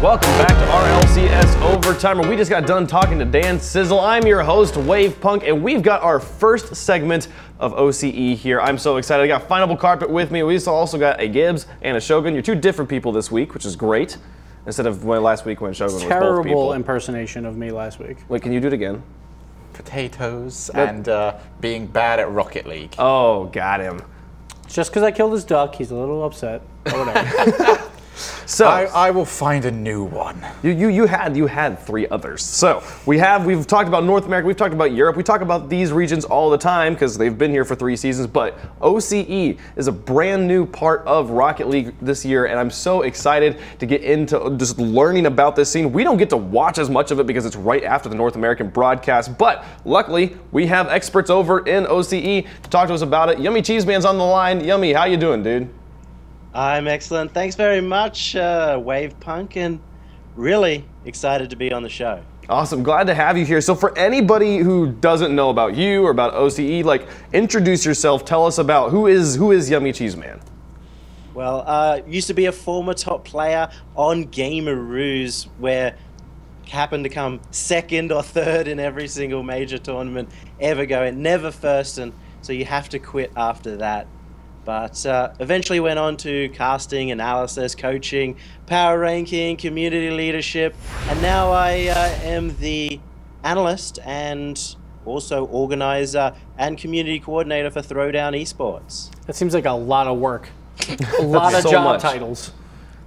Welcome back to RLCS Overtime, where we just got done talking to Dan Sizzle. I'm your host, Wave Punk, and we've got our first segment of OCE here. I'm so excited. I got Finable Carpet with me. We also got a Gibbs and a Shogun. You're two different people this week, which is great. Instead of last week when Shogun was both people. Terrible impersonation of me last week. Wait, can you do it again? Potatoes and being bad at Rocket League. Oh, got him. Just because I killed his duck, he's a little upset. Or whatever. So I will find a new one. You had three others. So we've talked about North America, we've talked about Europe, we talk about these regions all the time because they've been here for 3 seasons. But OCE is a brand new part of Rocket League this year, and I'm so excited to get into just learning about this scene. We don't get to watch as much of it because it's right after the North American broadcast, but luckily we have experts over in OCE to talk to us about it. Yummy Cheeseman's on the line. Yummy, how you doing, dude? I'm excellent. Thanks very much, Wave Punk, and really excited to be on the show. Awesome. Glad to have you here. So for anybody who doesn't know about you or about OCE, like, introduce yourself. Tell us about who is Yummy Cheeseman. Well, used to be a former top player on Gameroos, where happened to come second or third in every single major tournament ever going, never first, and so you have to quit after that. But eventually went on to casting, analysis, coaching, power ranking, community leadership, and now I am the analyst and also organizer and community coordinator for Throwdown eSports. That seems like a lot of work. A lot of so job much. titles.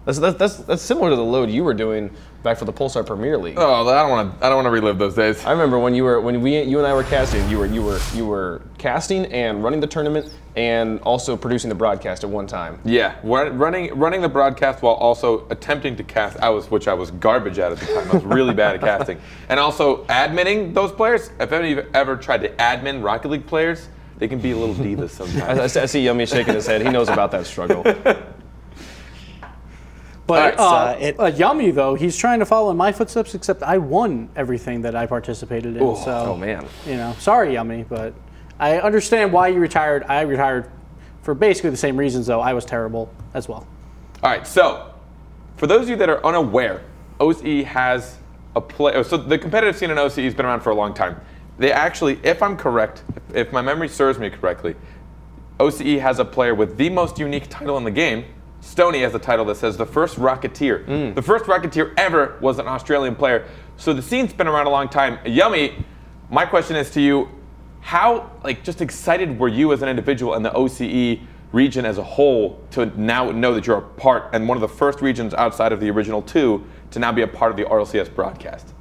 That's similar to the load you were doing back for the Pulsar Premier League. Oh, I don't want to relive those days. I remember when you and I were casting. You were casting and running the tournament and also producing the broadcast at one time. Yeah, running the broadcast while also attempting to cast. Which I was garbage at the time. I was really bad at casting, and also adminning those players. If any of you ever tried to admin Rocket League players, they can be a little divas sometimes. I see Yummy shaking his head. He knows about that struggle. But Yummy, though, he's trying to follow in my footsteps, except I won everything that I participated in. Oh, man. You know, sorry, Yummy, but I understand why you retired. I retired for basically the same reasons, though. I was terrible as well. All right, so for those of you that are unaware, OCE has a play. So the competitive scene in OCE has been around for a long time. They actually, if I'm correct, if my memory serves me correctly, OCE has a player with the most unique title in the game. Stoney has a title that says the first Rocketeer. The first Rocketeer ever was an Australian player. So the scene's been around a long time. Yummy, my question is to you, how just excited were you as an individual in the OCE region as a whole to now know that you're a part and one of the first regions outside of the original 2 to now be a part of the RLCS broadcast?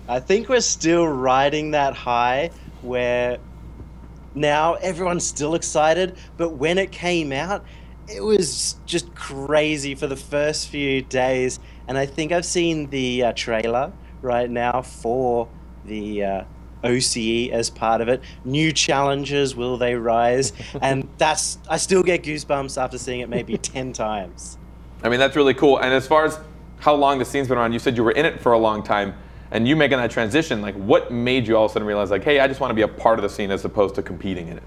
I think we're still riding that high where now everyone's still excited, but when it came out, it was just crazy for the first few days, and I think I've seen the trailer right now for the OCE as part of it. New challenges, will they rise? And I still get goosebumps after seeing it maybe 10 times. I mean, that's really cool. And as far as how long the scene's been around, you said you were in it for a long time, and you making that transition, what made you all of a sudden realize, hey, I just want to be a part of the scene as opposed to competing in it?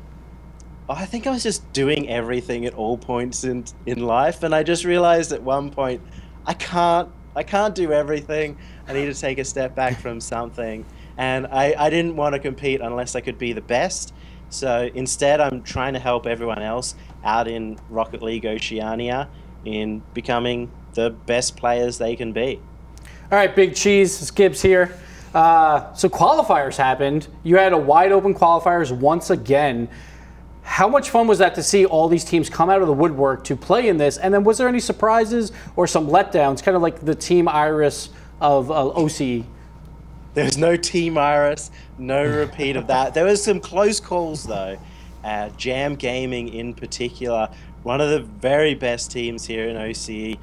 I think I was just doing everything at all points in life, and I just realized at one point I can't do everything. I need to take a step back from something, and I didn't want to compete unless I could be the best. So instead, I'm trying to help everyone else out in Rocket League Oceania in becoming the best players they can be. All right, Big Cheese, it's Gibbs here. So qualifiers happened. You had a wide open qualifiers once again. How much fun was that to see all these teams come out of the woodwork to play in this? And then was there any surprises or some letdowns, kind of like the Team Iris of OCE? There was no Team Iris, no repeat of that. There was some close calls, though. Jam Gaming in particular, one of the very best teams here in OCE,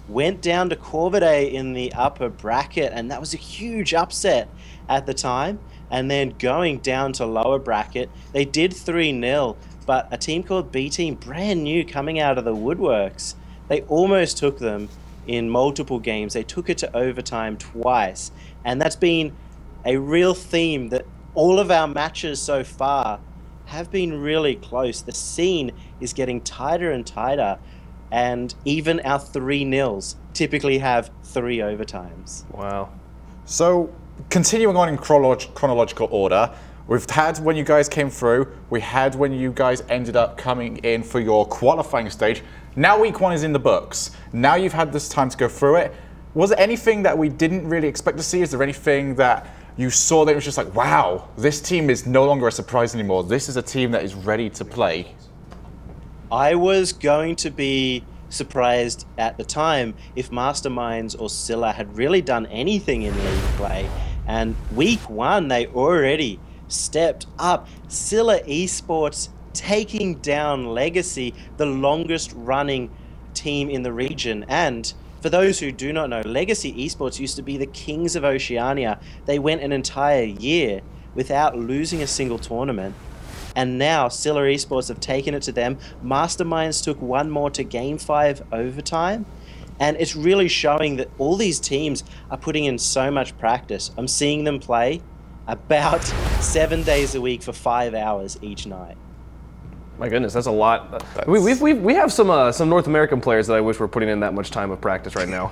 went down to Corvidae in the upper bracket, and that was a huge upset at the time. And then going down to lower bracket, they did 3-0. But a team called B Team, brand new, coming out of the woodworks, they almost took them in multiple games. They took it to overtime twice. And that's been a real theme that all of our matches so far have been really close. The scene is getting tighter and tighter. And even our 3-0s typically have 3 overtimes. Wow. So, continuing on in chronological order, we've had when you guys came through, we had when you guys ended up coming in for your qualifying stage. Now week 1 is in the books. Now you've had this time to go through it. Was there anything that we didn't really expect to see? Is there anything that you saw that was just like, wow, this team is no longer a surprise anymore. This is a team that is ready to play? I was going to be surprised at the time if Masterminds or Scylla had really done anything in league play. And week 1, they already stepped up. Scylla eSports taking down Legacy, the longest running team in the region. And for those who do not know, Legacy eSports used to be the kings of Oceania. They went an entire year without losing a single tournament. And now Scylla eSports have taken it to them. Masterminds took 1 more to Game 5 overtime. And it's really showing that all these teams are putting in so much practice. I'm seeing them play about 7 days a week for 5 hours each night. My goodness, that's a lot. We have some North American players that I wish were putting in that much time of practice right now.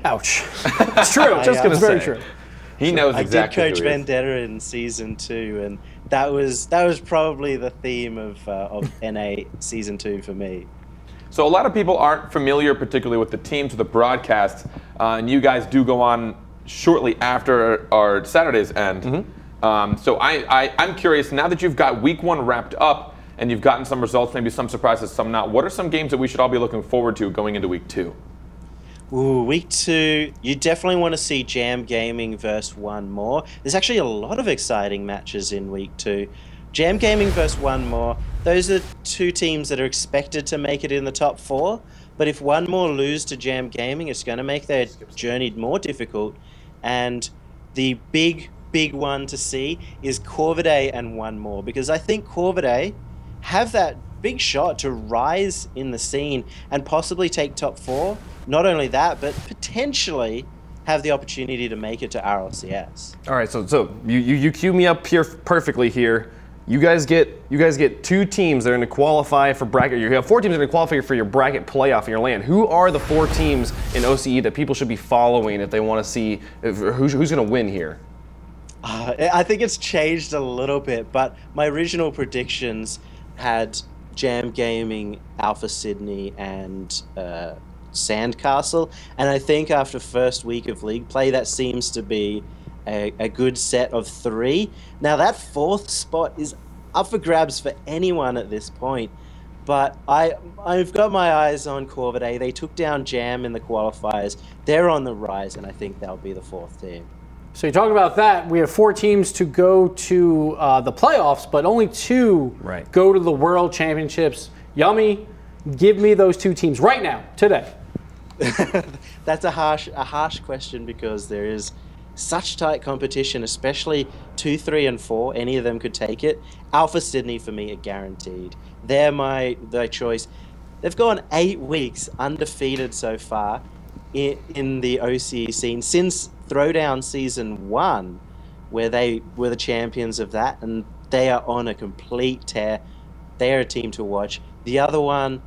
Ouch. It's true. Just gonna It's very say. true. He knows exactly I did coach who he is. Vendetta in Season 2, and that was probably the theme of NA Season 2 for me. So a lot of people aren't familiar particularly with the teams or the broadcasts, and you guys do go on shortly after our Saturday's end. So I'm curious, now that you've got week 1 wrapped up and you've gotten some results, maybe some surprises, some not, what are some games that we should all be looking forward to going into week 2? Ooh, week 2, you definitely want to see Jam Gaming versus 1 More. There's actually a lot of exciting matches in week 2. Jam Gaming versus 1 More, those are 2 teams that are expected to make it in the top 4. But if 1 More lose to Jam Gaming, it's going to make their journey more difficult. And the big one to see is Corvidae and 1 More, because I think Corvidae have that big shot to rise in the scene and possibly take top 4. Not only that, but potentially have the opportunity to make it to RLCS. All right, so you cue me up here perfectly here. You guys get 2 teams that are going to qualify for bracket. You have 4 teams that are going to qualify for your bracket playoff in your land. Who are the 4 teams in OCE that people should be following if they want to see who's going to win here? I think it's changed a little bit, but my original predictions had Jam Gaming, Alpha Sydney, and Sandcastle. And I think after first week of league play, that seems to be a good set of 3. Now that 4th spot is up for grabs for anyone at this point. But I've got my eyes on Corvidae. They took down Jam in the qualifiers. They're on the rise, and I think they'll be the 4th team. So you're talking about that. We have 4 teams to go to the playoffs, but only 2 go to the World Championships. Yummy, give me those 2 teams right now, today. That's a harsh question because there is such tight competition, especially 2, 3, and 4. Any of them could take it. Alpha Sydney for me are guaranteed. They're their choice. They've gone 8 weeks undefeated so far in the OCE scene since Throwdown Season 1, where they were the champions of that, and they are on a complete tear. They're a team to watch. The other one,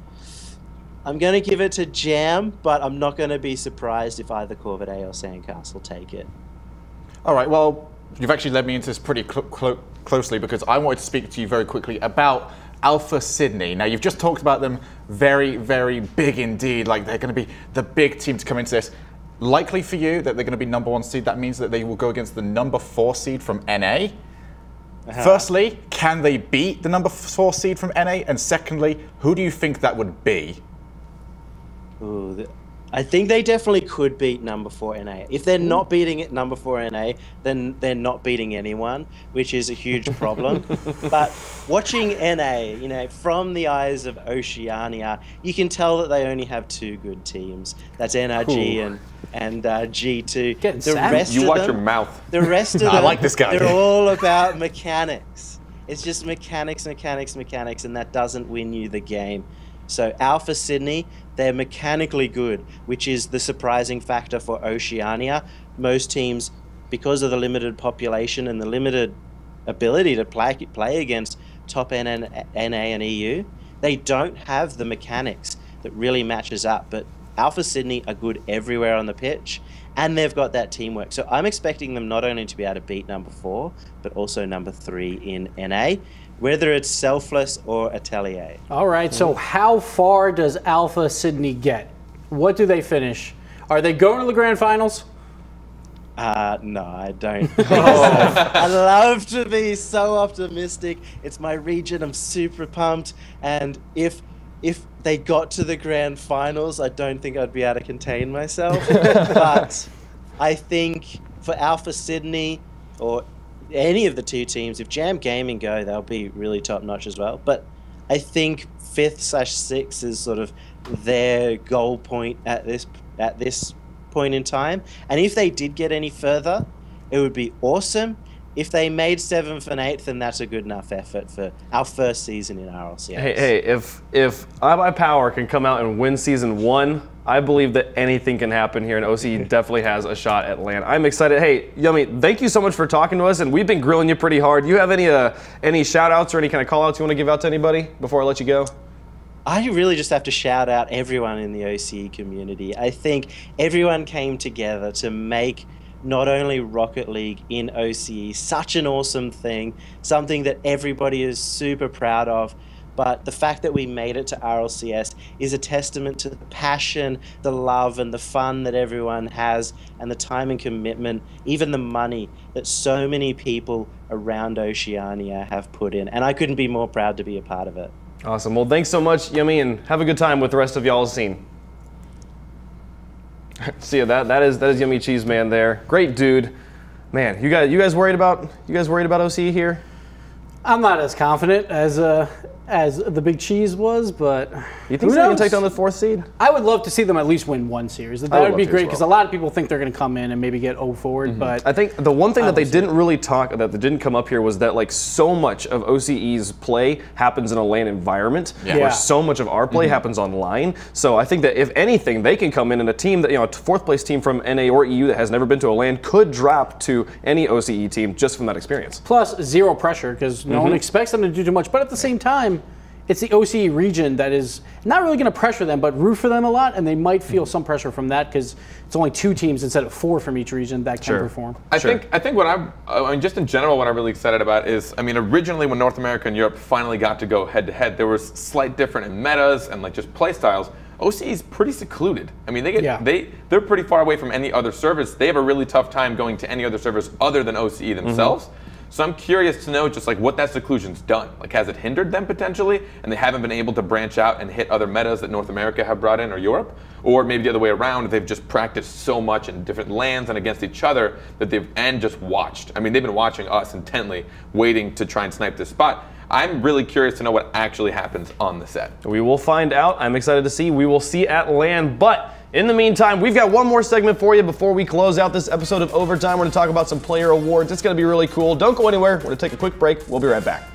I'm going to give it to Jam, but I'm not going to be surprised if either Corvidae or Sandcastle take it. All right, well, you've actually led me into this pretty closely because I wanted to speak to you very quickly about Alpha Sydney. Now, you've just talked about them very, very big indeed, like they're going to be the big team to come into this. Likely for you that they're going to be #1 seed, that means that they will go against the #4 seed from NA. Firstly, can they beat the #4 seed from NA? And secondly, who do you think that would be? Ooh, I think they definitely could beat #4 NA. If they're not beating it #4 NA, then they're not beating anyone, which is a huge problem. But watching NA, from the eyes of Oceania, you can tell that they only have 2 good teams. That's NRG and G2. Getting savage. You watch your mouth. The rest of them, I like this guy. They're all about mechanics. It's just mechanics, and that doesn't win you the game. So Alpha Sydney, they're mechanically good, which is the surprising factor for Oceania. Most teams, because of the limited population and the limited ability to play against top NA and EU, they don't have the mechanics that really matches up. But Alpha Sydney are good everywhere on the pitch, and they've got that teamwork. So I'm expecting them not only to be able to beat number 4, but also number 3 in NA, whether it's Selfless or Atelier. All right, so how far does Alpha Sydney get? What do they finish? Are they going to the grand finals? No, I don't. I love to be so optimistic. It's my region. I'm super pumped. And if they got to the grand finals, I don't think I'd be able to contain myself. But I think for Alpha Sydney or any of the 2 teams, if Jam Gaming go, they'll be really top notch as well. But I think 5th/6th is sort of their goal point at this point in time. And if they did get any further, it would be awesome. If they made 7th and 8th, then that's a good enough effort for our first season in RLCS. Hey, if iBuyPower can come out and win season 1, I believe that anything can happen here, and OCE definitely has a shot at LAN. I'm excited. Hey, Yummy, thank you so much for talking to us, and we've been grilling you pretty hard. You have any shout-outs or any kind of call-outs you want to give out to anybody before I let you go? I really just have to shout out everyone in the OCE community. I think everyone came together to make not only Rocket League in OCE such an awesome thing, something that everybody is super proud of, but the fact that we made it to RLCS is a testament to the passion, the love, and the fun that everyone has, and the time and commitment, even the money that so many people around Oceania have put in. And I couldn't be more proud to be a part of it. Awesome. Well, thanks so much, Yummy, and have a good time with the rest of y'all's scene. See ya. That is Yummy Cheese Man there. Great dude. Man, you guys worried about OCE here? I'm not as confident as the Big Cheese was, but You think they can take down the 4th seed? I would love to see them at least win 1 series. That would be great because a lot of people think they're going to come in and maybe get 0 forward. But I think the one thing that they didn't really talk that didn't come up here was that like so much of OCE's play happens in a LAN environment, where so much of our play happens online. So I think that if anything, they can come in and a team that a 4th place team from NA or EU that has never been to a LAN could drop to any OCE team just from that experience. Plus 0 pressure because no one expects them to do too much. But at the same time, it's the OCE region that is not really going to pressure them, but root for them a lot, and they might feel some pressure from that because it's only 2 teams instead of 4 from each region that can perform. I think what I mean, just in general, what I'm really excited about is, I mean, originally when North America and Europe finally got to go head-to-head, there was slight different in metas and like just play styles. OCE is pretty secluded. I mean, they're pretty far away from any other servers. They have a really tough time going to any other servers other than OCE themselves. So I'm curious to know just like what that seclusion's done. Like, has it hindered them potentially, and they haven't been able to branch out and hit other metas that North America have brought in or Europe? Or maybe the other way around, they've just practiced so much in different lands and against each other that and just watched. I mean, they've been watching us intently, waiting to try and snipe this spot. I'm really curious to know what actually happens on the set. We will find out. I'm excited to see. We will see at LAN, but in the meantime, we've got one more segment for you before we close out this episode of Overtime. We're going to talk about some player awards. It's going to be really cool. Don't go anywhere. We're going to take a quick break. We'll be right back.